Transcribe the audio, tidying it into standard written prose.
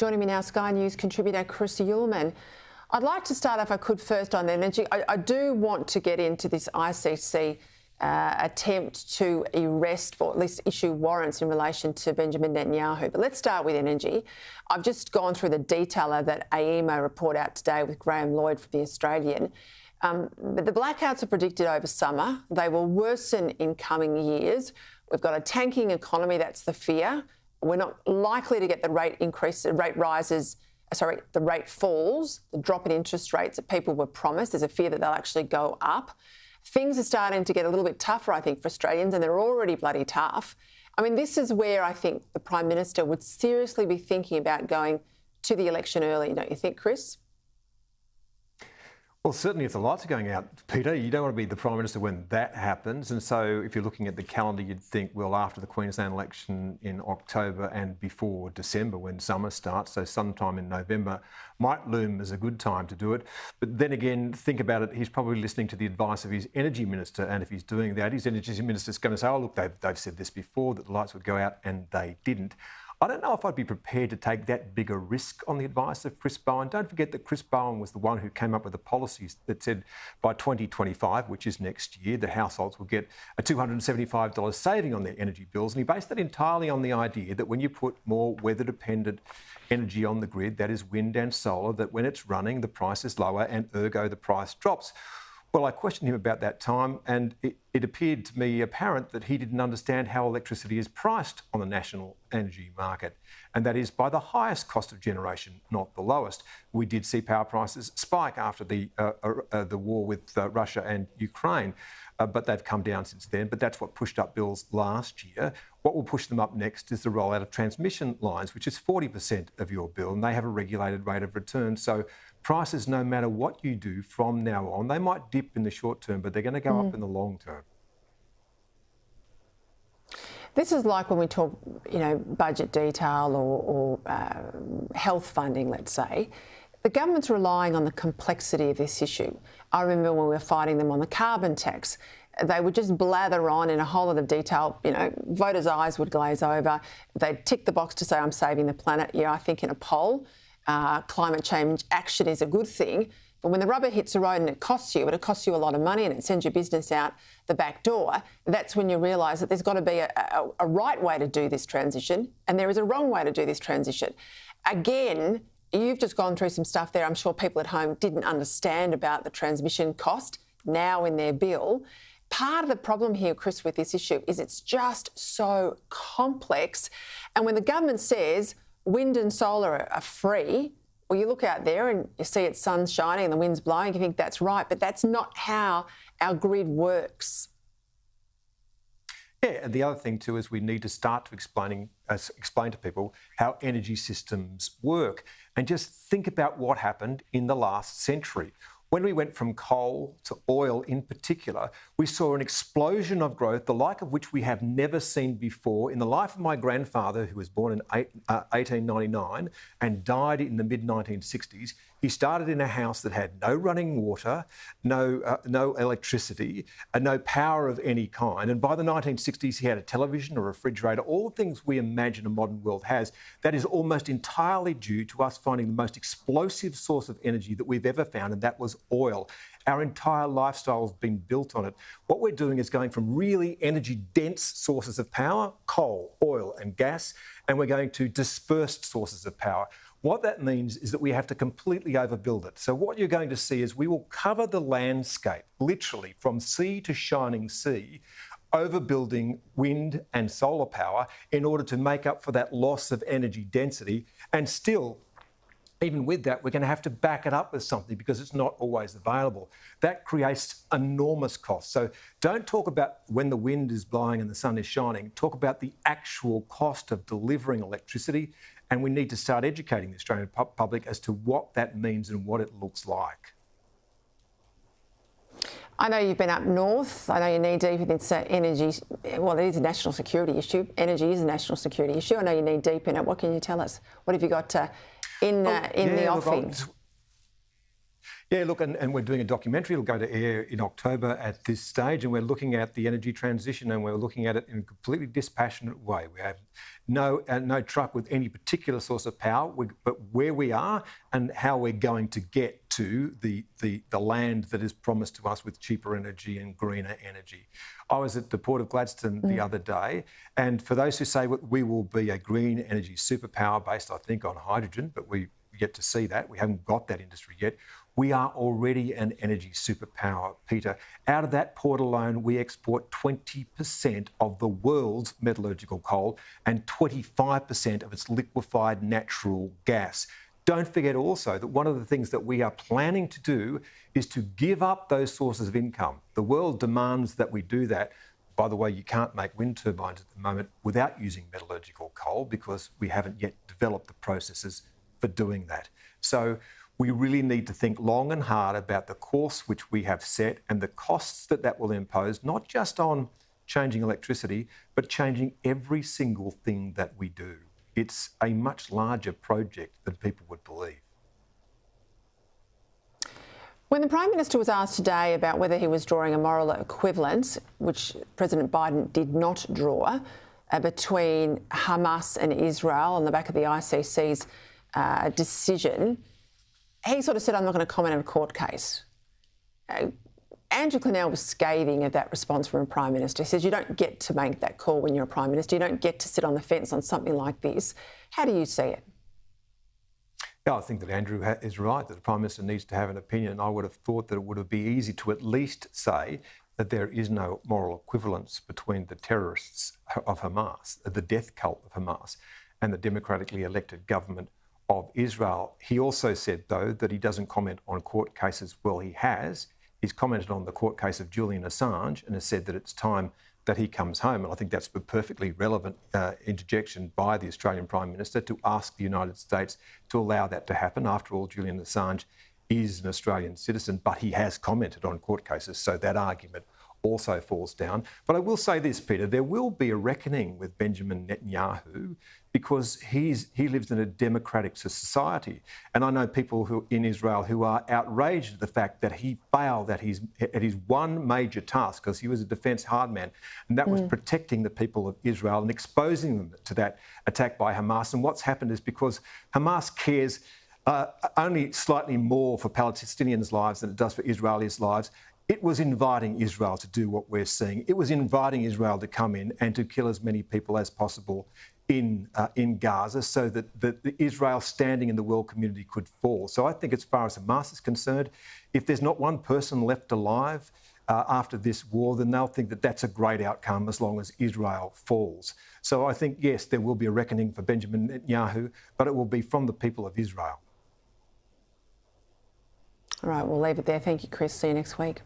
Joining me now, Sky News contributor Chris Uhlmann. I'd like to start, if I could, first on energy. I do want to get into this ICC attempt to arrest, or at least issue warrants in relation to Benjamin Netanyahu. But let's start with energy. I've just gone through the detail of that AEMO report out today with Graham Lloyd from The Australian. But the blackouts are predicted over summer. They will worsen in coming years. We've got a tanking economy, that's the fear. We're not likely to get the rate falls, the drop in interest rates that people were promised. There's a fear that they'll actually go up. Things are starting to get a little bit tougher, I think, for Australians, and they're already bloody tough. I mean, this is where I think the Prime Minister would seriously be thinking about going to the election early, don't you think, Chris? Well, certainly if the lights are going out, Peter, you don't want to be the Prime Minister when that happens. And so if you're looking at the calendar, you'd think, well, after the Queensland election in October and before December when summer starts, so sometime in November, might loom as a good time to do it. But then again, think about it, he's probably listening to the advice of his Energy Minister. And if he's doing that, his Energy Minister's going to say, oh, look, they've said this before, that the lights would go out, and they didn't. I don't know if I'd be prepared to take that bigger risk on the advice of Chris Bowen. Don't forget that Chris Bowen was the one who came up with the policies that said by 2025, which is next year, the households will get a $275 saving on their energy bills. And he based that entirely on the idea that when you put more weather-dependent energy on the grid, that is wind and solar, that when it's running, the price is lower and ergo the price drops. Well, I questioned him about that time, and it appeared to me apparent that he didn't understand how electricity is priced on the national energy market, and that is by the highest cost of generation, not the lowest. We did see power prices spike after the war with Russia and Ukraine, but they've come down since then. But that's what pushed up bills last year. What will push them up next is the rollout of transmission lines, which is 40% of your bill, and they have a regulated rate of return. So prices, no matter what you do from now on, they might dip in the short term, but they're going to go up in the long term. This is like when we talk, budget detail or health funding, let's say. The government's relying on the complexity of this issue. I remember when we were fighting them on the carbon tax, they would just blather on in a whole lot of detail. Voters' eyes would glaze over. They'd tick the box to say, I'm saving the planet. Yeah, I think in a poll, climate change action is a good thing. But when the rubber hits the road and it costs you, but it costs you a lot of money and it sends your business out the back door, that's when you realise that there's got to be a right way to do this transition and there is a wrong way to do this transition. Again, you've just gone through some stuff there. I'm sure people at home didn't understand about the transmission cost now in their bill. Part of the problem here, Chris, with this issue is it's just so complex. And when the government says wind and solar are free, well, you look out there and you see it's sun shining and the wind's blowing, you think that's right, but that's not how our grid works. Yeah, and the other thing too is we need to start to explain to people how energy systems work. And just think about what happened in the last century. When we went from coal to oil in particular, we saw an explosion of growth, the like of which we have never seen before. In the life of my grandfather, who was born in 1899 and died in the mid-1960s, he started in a house that had no running water, no electricity, and no power of any kind. And by the 1960s, he had a television, a refrigerator, all the things we imagine a modern world has. That is almost entirely due to us finding the most explosive source of energy that we've ever found, and that was oil. Our entire lifestyle has been built on it. What we're doing is going from really energy-dense sources of power, coal, oil and gas, and we're going to dispersed sources of power. What that means is that we have to completely overbuild it. So what you're going to see is we will cover the landscape, literally from sea to shining sea, overbuilding wind and solar power in order to make up for that loss of energy density. And still, even with that, we're going to have to back it up with something because it's not always available. That creates enormous costs. So don't talk about when the wind is blowing and the sun is shining. Talk about the actual cost of delivering electricity. And we need to start educating the Australian public as to what that means and what it looks like. I know you've been up north. I know you're knee deep in this energy. Well, it is a national security issue. Energy is a national security issue. I know you're knee deep in it. What can you tell us? What have you got in the offing? Yeah, look, and we're doing a documentary. It'll go to air in October at this stage, and we're looking at the energy transition, and we're looking at it in a completely dispassionate way. We have no truck with any particular source of power, but where we are and how we're going to get to the land that is promised to us with cheaper energy and greener energy. I was at the Port of Gladstone the other day, and for those who say we will be a green energy superpower based, I think, on hydrogen, but we yet to see that. We haven't got that industry yet. We are already an energy superpower, Peter. Out of that port alone, we export 20% of the world's metallurgical coal and 25% of its liquefied natural gas. Don't forget also that one of the things that we are planning to do is to give up those sources of income. The world demands that we do that. By the way, you can't make wind turbines at the moment without using metallurgical coal because we haven't yet developed the processes for doing that. So we really need to think long and hard about the course which we have set and the costs that will impose, not just on changing electricity, but changing every single thing that we do. It's a much larger project than people would believe. When the Prime Minister was asked today about whether he was drawing a moral equivalence, which President Biden did not draw, between Hamas and Israel on the back of the ICC's decision, he sort of said, I'm not going to comment on a court case. Andrew Clennell was scathing of that response from a Prime Minister. He says you don't get to make that call when you're a Prime Minister. You don't get to sit on the fence on something like this. How do you see it? Yeah, I think that Andrew is right, that the Prime Minister needs to have an opinion. I would have thought that it would be easy to at least say that there is no moral equivalence between the terrorists of Hamas, the death cult of Hamas, and the democratically elected government of Israel. He also said, though, that he doesn't comment on court cases. Well, he has. He's commented on the court case of Julian Assange and has said that it's time that he comes home. And I think that's a perfectly relevant interjection by the Australian Prime Minister to ask the United States to allow that to happen. After all, Julian Assange is an Australian citizen, but he has commented on court cases, so that argument also falls down. But I will say this, Peter, there will be a reckoning with Benjamin Netanyahu because he lives in a democratic society. And I know people who in Israel who are outraged at the fact that he failed at his one major task, because he was a defence hardman, and that was protecting the people of Israel and exposing them to that attack by Hamas. And what's happened is because Hamas cares only slightly more for Palestinians' lives than it does for Israelis' lives, it was inviting Israel to do what we're seeing. It was inviting Israel to come in and to kill as many people as possible in Gaza so that the Israel standing in the world community could fall. So I think as far as Hamas is concerned, if there's not one person left alive after this war, then they'll think that that's a great outcome as long as Israel falls. So I think, yes, there will be a reckoning for Benjamin Netanyahu, but it will be from the people of Israel. All right, we'll leave it there. Thank you, Chris. See you next week.